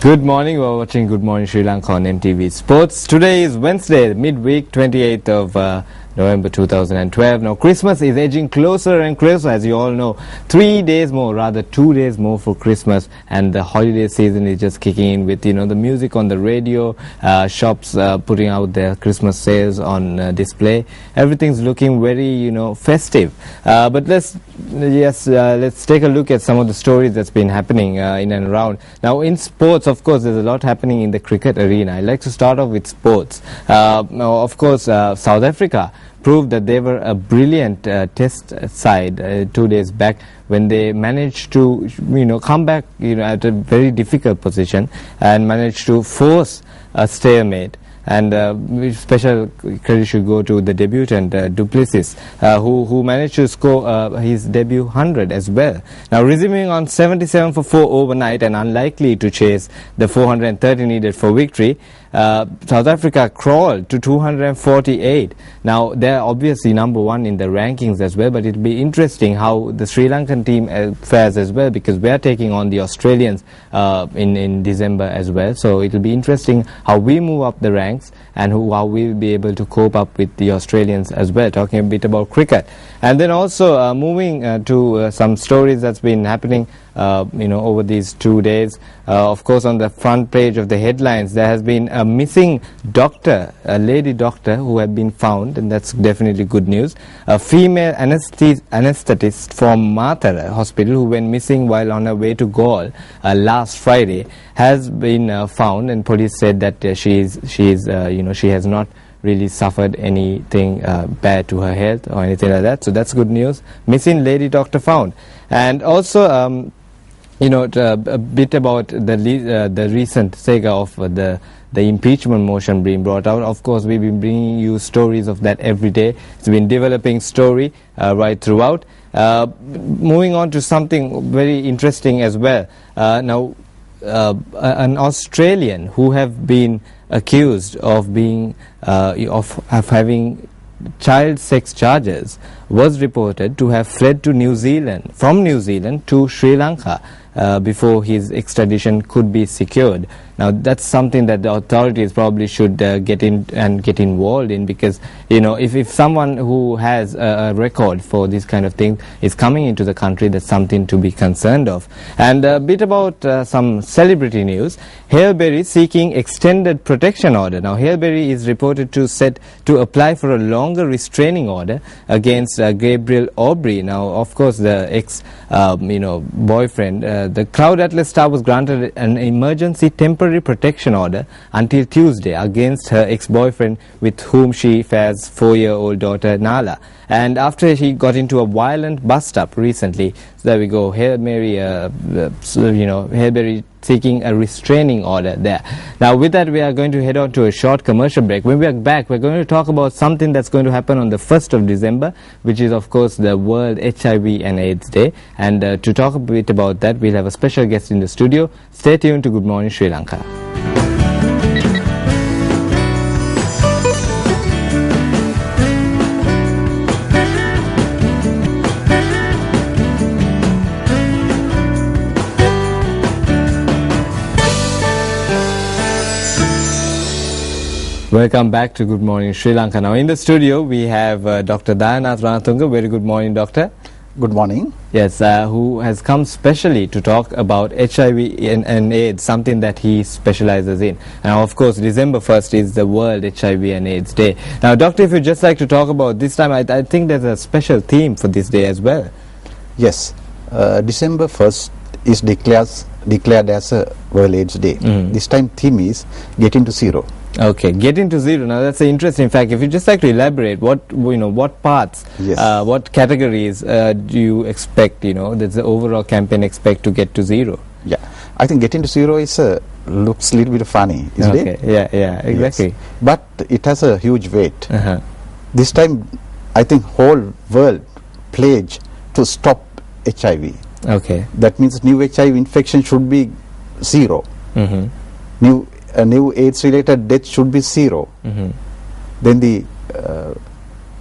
Good morning, we're watching Good Morning Sri Lanka on MTV Sports. Today is Wednesday, midweek, 28th of November 2012. Now Christmas is edging closer and closer, as you all know. 3 days more, rather 2 days more for Christmas, and the holiday season is just kicking in with, the music on the radio, shops putting out their Christmas sales on display. Everything's looking very, festive. But let's take a look at some of the stories that's been happening in and around. Now in sports, of course, there's a lot happening in the cricket arena. I'd like to start off with sports. Now, of course, South Africa proved that they were a brilliant test side 2 days back when they managed to, come back, at a very difficult position and managed to force a stalemate. And special credit should go to the debutant du Plessis, who managed to score his debut 100 as well. Now resuming on 77 for 4 overnight and unlikely to chase the 430 needed for victory, South Africa crawled to 248. Now they're obviously number one in the rankings as well, but it'll be interesting how the Sri Lankan team fares as well, because we are taking on the Australians in December as well. So it'll be interesting how we move up the ranks and how we'll be able to cope up with the Australians as well, talking a bit about cricket. And then also moving to some stories that's been happening over these 2 days. Of course, on the front page of the headlines, there has been a missing doctor, a lady doctor who had been found, and that's definitely good news. A female anesthetist from Matara Hospital who went missing while on her way to Galle last Friday has been found, and police said that she has not really suffered anything bad to her health or anything like that. So that's good news. Missing lady doctor found. And also a bit about the recent saga of the impeachment motion being brought out. Of course, we've been bringing you stories of that every day. It's been developing story right throughout. Moving on to something very interesting as well. Now, an Australian who have been accused of being of having child sex charges was reported to have fled to from New Zealand to Sri Lanka before his extradition could be secured. Now that's something that the authorities probably should get involved in, because if someone who has a record for this kind of thing is coming into the country, that's something to be concerned of. And a bit about some celebrity news. Halle Berry seeking extended protection order. Now Halle Berry is reported to apply for a longer restraining order against Gabriel Aubrey. Now of course the ex boyfriend, the Cloud Atlas star was granted an emergency temporary protection order until Tuesday against her ex-boyfriend, with whom she shares 4-year-old daughter Nala. And after he got into a violent bust-up recently, so there we go, Halle Berry seeking a restraining order there. Now with that, we are going to head on to a short commercial break. When we are back, we're going to talk about something that's going to happen on the 1st of December, which is of course the World HIV and AIDS Day. And to talk a bit about that, we'll have a special guest in the studio. Stay tuned to Good Morning Sri Lanka. Welcome back to Good Morning Sri Lanka. Now in the studio we have Dr. Dayanath Ranatunga. Very good morning, doctor. Good morning. Yes, who has come specially to talk about HIV and AIDS, something that he specializes in. Now of course December 1st is the World HIV and AIDS Day. Now doctor, if you'd just like to talk about this time, I think there's a special theme for this day as well. Yes, December 1st is declared as a World AIDS Day. This time theme is Getting to Zero. Okay, Getting to Zero. Now that's an interesting fact. If you'd just like to elaborate, what parts, yes, what categories do you expect, does the overall campaign expect to get to zero? Yeah, I think Getting to Zero is looks a little bit funny, isn't it? Yeah, exactly. Yes. But it has a huge weight. This time, I think whole world pledge to stop HIV. Okay. That means new HIV infection should be zero. New AIDS-related death should be zero. Then the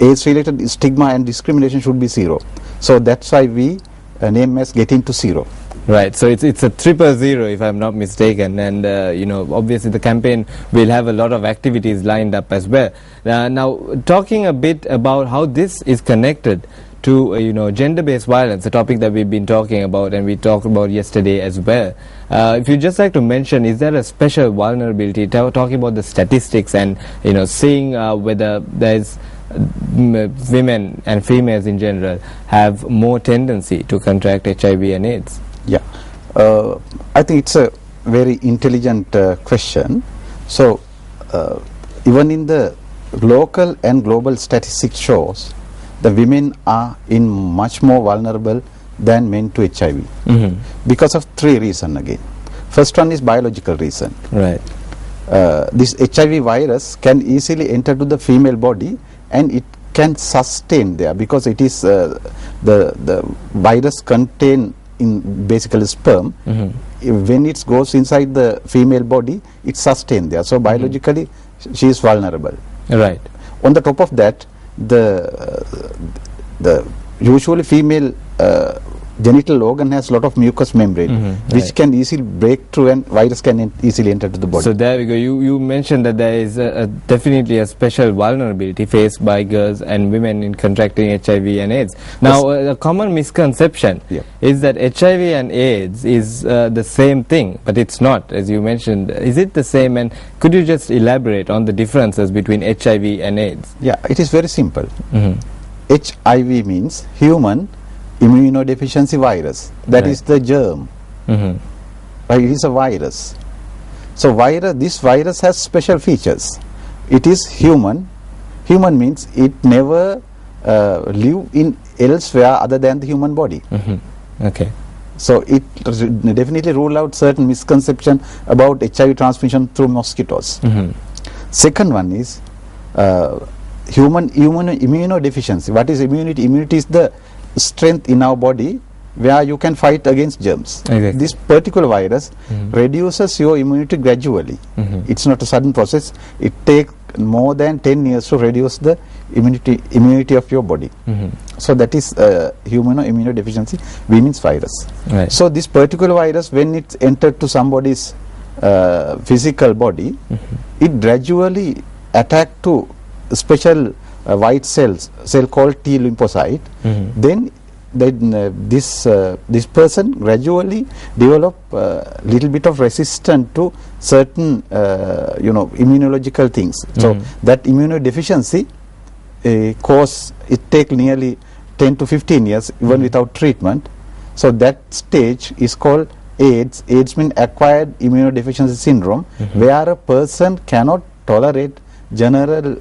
AIDS-related stigma and discrimination should be zero. So that's why we name as Getting to Zero. Right, so it's a 000 if I'm not mistaken, and obviously the campaign will have a lot of activities lined up as well. Now, talking a bit about how this is connected to gender-based violence, a topic that we've been talking about and we talked about yesterday as well. If you'd just like to mention, is there a special vulnerability, talking about the statistics and seeing whether there's women and females in general have more tendency to contract HIV and AIDS? Yeah, I think it's a very intelligent question. So, even in the local and global statistics shows, the women are in much more vulnerable than men to HIV because of three reasons again. First one is biological reason. Right. This HIV virus can easily enter to the female body and it can sustain there because it is the virus contain in basically sperm. When it goes inside the female body, it sustains there. So biologically, she is vulnerable. Right. On the top of that, the usually female genital organ has a lot of mucous membrane, which can easily break through and virus can easily enter to the body. So there we go. You mentioned that there is definitely a special vulnerability faced by girls and women in contracting HIV and AIDS. Now, a common misconception is that HIV and AIDS is the same thing, but it's not, as you mentioned. Is it the same? And could you just elaborate on the differences between HIV and AIDS? Yeah, it is very simple. HIV means human immunodeficiency virus. That is the germ. It is a virus. So this virus has special features. It is human. Human means it never live in elsewhere other than the human body. Okay. So it definitely rule out certain misconception about HIV transmission through mosquitoes. Second one is human immunodeficiency. What is immunity? Immunity is the strength in our body where you can fight against germs. Exactly. This particular virus reduces your immunity gradually. It's not a sudden process. It takes more than 10 years to reduce the immunity of your body. So that is human immunodeficiency, means virus. Right. So this particular virus, when it's entered to somebody's physical body, it gradually attack to special white cell called T lymphocyte. Then this person gradually develop little bit of resistance to certain immunological things. So that immunodeficiency cause it take nearly 10 to 15 years even without treatment. So that stage is called AIDS. AIDS means acquired immunodeficiency syndrome, where a person cannot tolerate general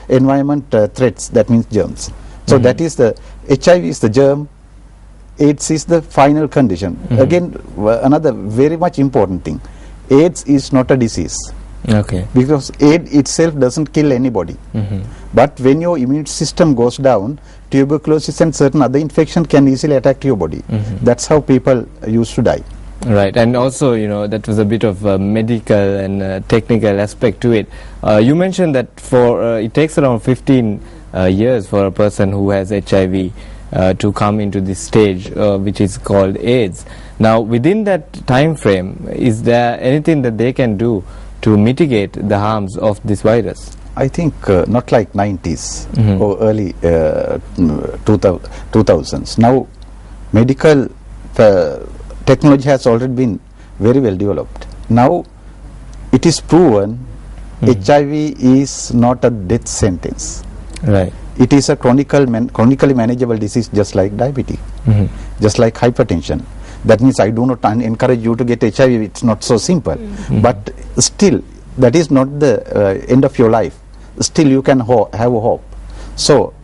environment threats, that means germs. So that is the HIV is the germ, AIDS is the final condition. Again, another very much important thing, AIDS is not a disease. Okay. Because AIDS itself doesn't kill anybody. But when your immune system goes down, tuberculosis and certain other infection can easily attack your body. That's how people used to die. Right, and also, that was a bit of a medical and technical aspect to it. You mentioned that it takes around 15 years for a person who has HIV to come into this stage, which is called AIDS. Now, within that time frame, is there anything that they can do to mitigate the harms of this virus? I think not like 90s or early 2000s. Now, medical technology has already been very well developed. Now, it is proven HIV is not a death sentence. Right. It is a chronically manageable disease, just like diabetes, just like hypertension. That means I do not encourage you to get HIV. It's not so simple. But still, that is not the end of your life. Still, you can have a hope. So,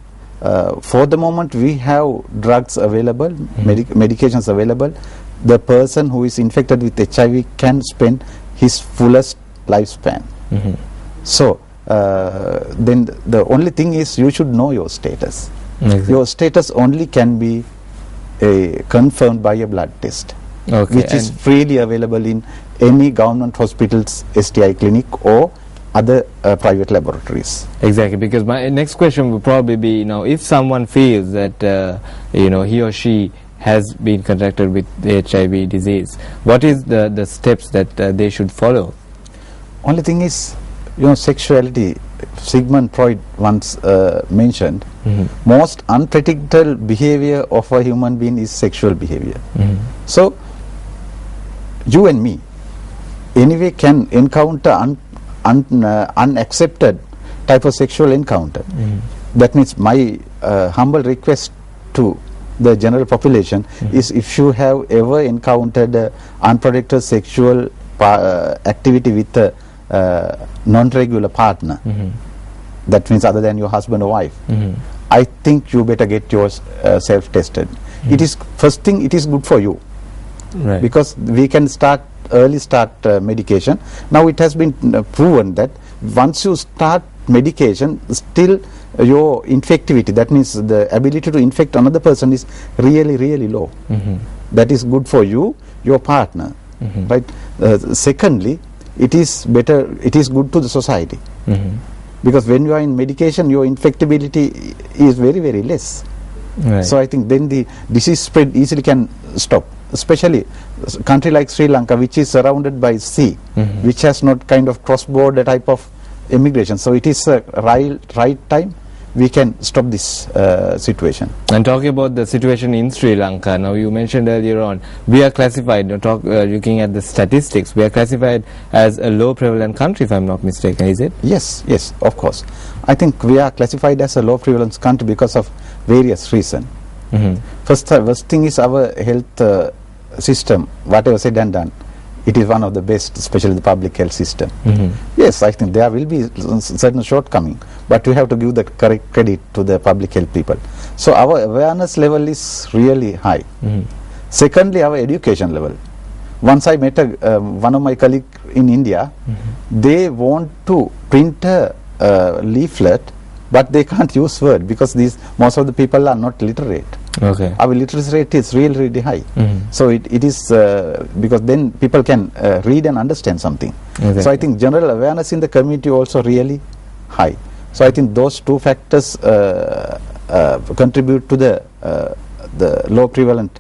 for the moment, we have drugs available, medications available. The person who is infected with HIV can spend his fullest lifespan. So, then the only thing is you should know your status. Your status only can be confirmed by a blood test, which is freely available in any government hospital's STI clinic or other private laboratories. Exactly, because my next question would probably be, if someone feels that he or she has been contracted with the HIV disease, what is the steps that they should follow? Only thing is, sexuality, Sigmund Freud once mentioned, most unpredictable behavior of a human being is sexual behavior. So, you and me, anyway, can encounter unaccepted type of sexual encounter. That means my humble request to the general population is, if you have ever encountered unprotected sexual activity with a non-regular partner, that means other than your husband or wife, I think you better get yourself tested. It is, first thing, it is good for you, because we can early start medication. Now it has been proven that once you start medication, still your infectivity, that means the ability to infect another person, is really, really low. That is good for you, your partner, right? Secondly, it is good to the society, because when you are in medication, your infectability is very, very less. So I think then the disease spread easily can stop, especially a country like Sri Lanka, which is surrounded by sea, which has not kind of cross-border type of immigration. So it is a right time we can stop this situation. And talking about the situation in Sri Lanka, now you mentioned earlier on, we are classified, looking at the statistics, we are classified as a low prevalent country, if I'm not mistaken, is it? Yes, of course. I think we are classified as a low prevalence country because of various reasons. First thing is our health system, whatever said and done, it is one of the best, especially the public health system. Yes, I think there will be certain shortcoming, but we have to give the correct credit to the public health people. So our awareness level is really high. Secondly, our education level. Once I met one of my colleagues in India, they want to print a leaflet, but they can't use Word because most of the people are not literate. Our literacy rate is really, really high. So it is because then people can read and understand something. So I think general awareness in the community also really high. So I think those two factors contribute to the low prevalent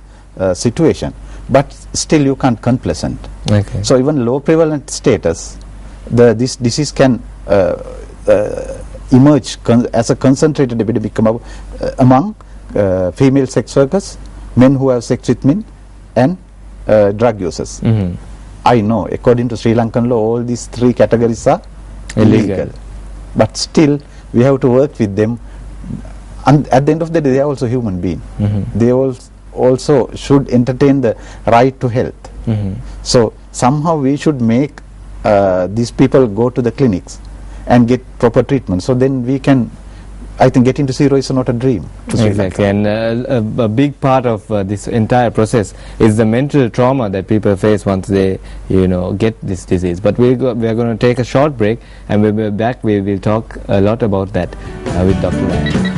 situation. But still you can't complacent. So even low prevalent status, this disease can emerge as a concentrated epidemic among female sex workers, men who have sex with men, and drug users. I know, according to Sri Lankan law, all these three categories are illegal. But still, we have to work with them. And at the end of the day, they are also human beings. They also should entertain the right to health. So somehow we should make these people go to the clinics and get proper treatment. So then we can, I think, getting to zero is not a dream. Exactly, and a big part of this entire process is the mental trauma that people face once they, get this disease. But we are going to take a short break, and when we're back, we will talk a lot about that with Dr. Ryan.